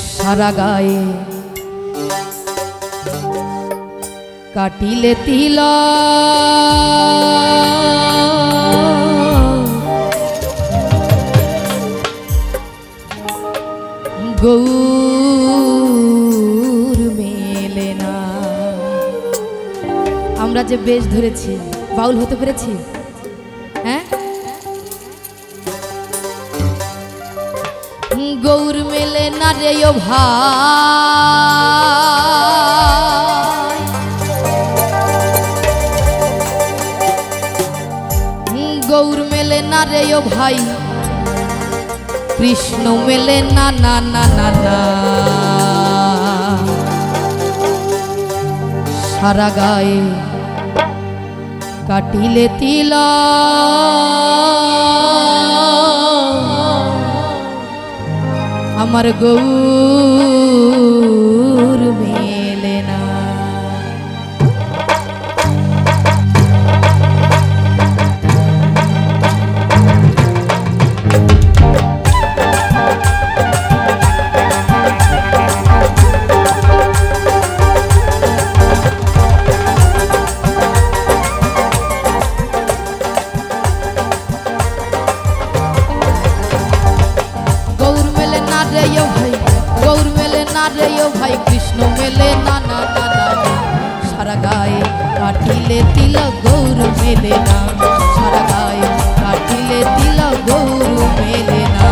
সারা গায়ে কাটিলে তিলা গৌর মেলে না। আমরা যে বেশ ধরেছি বাউল হতে পেরেছি, হ্যাঁ? গৌর মেলে না রে ও ভাই, গৌর মেলে না রে ও ভাই, কৃষ্ণ মেলে না না না না না। সারা গায়ে কাটিলে তিলা আমার গৌর মেলে না। गौर मेले ना रे ओ भाई, कृष्ण मेले ना ना ना ना। सारा गाये काटिले तिला गौर मेले ना, सारा गाये काटिले तिला गौर मेले ना।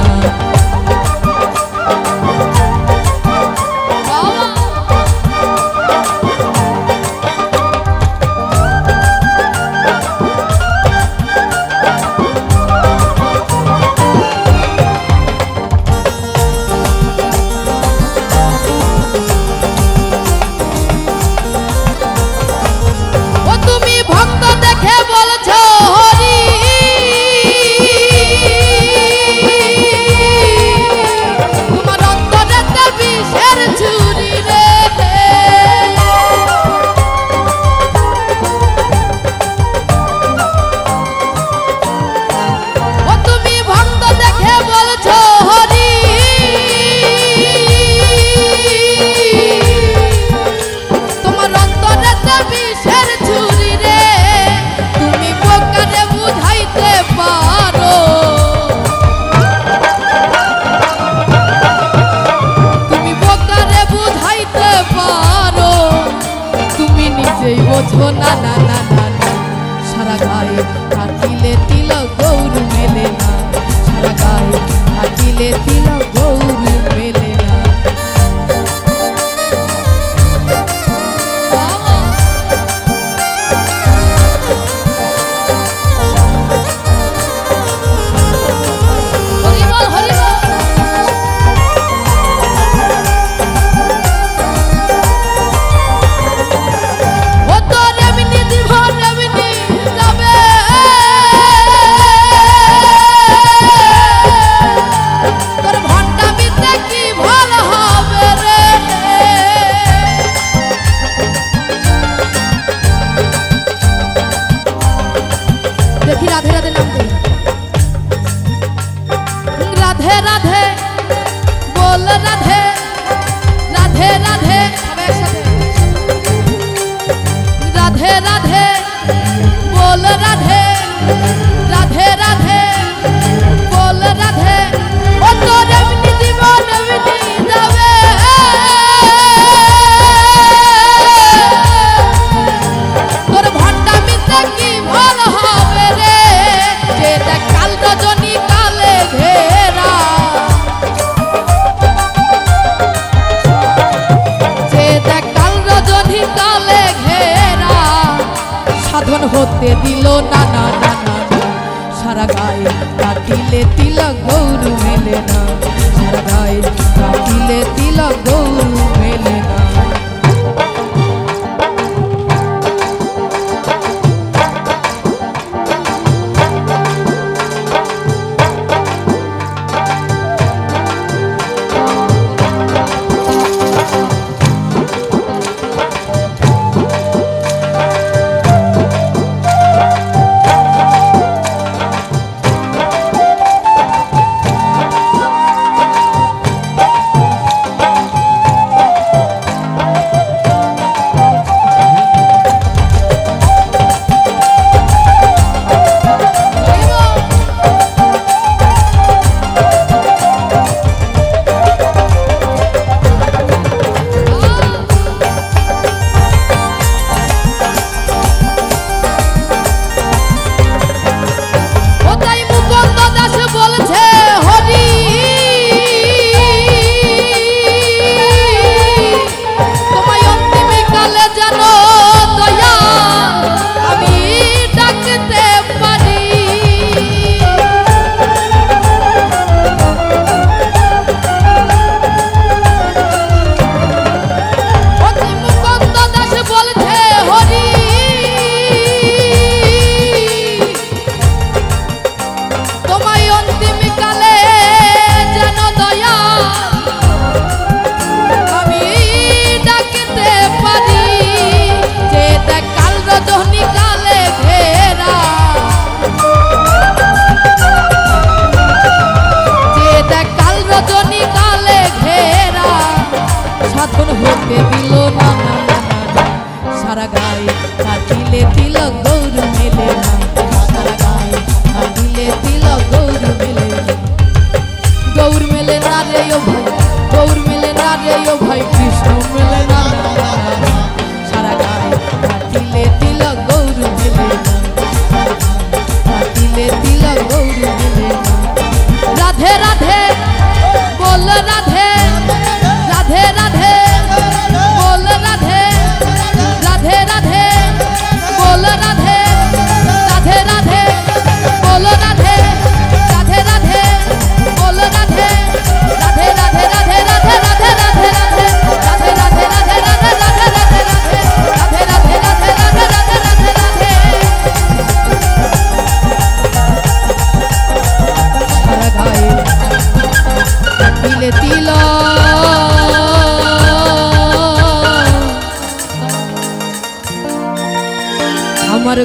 বোঝো না না না না না। সারা গায়ে কাটিলে তিলা গৌর মেলে না, সারা গায়ে কাটিলে তিলা গৌর মেলে না। राधे राधे नाम दे, राधे राधे बोल राधे, राधे राधे राधे राधे बोल राधे, राधे राधे बोल राधे। ओ तो रवनी जीवन रवनी जावे, তোর ভন্ডা মিথ্যা কি ভালো হবে রে, যেটা কাল রজনী কালে ঘেরা, যেটা কাল রজনী কালে ঘেরা, সাধন হতে দিল না না না না। সারা গায়ে কাটিলে তিলা গৌর মেলে না, সারা গায়ে কাটিলে তিলা গৌর মেলে না।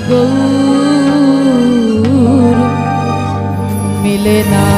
গৌর মিলে না।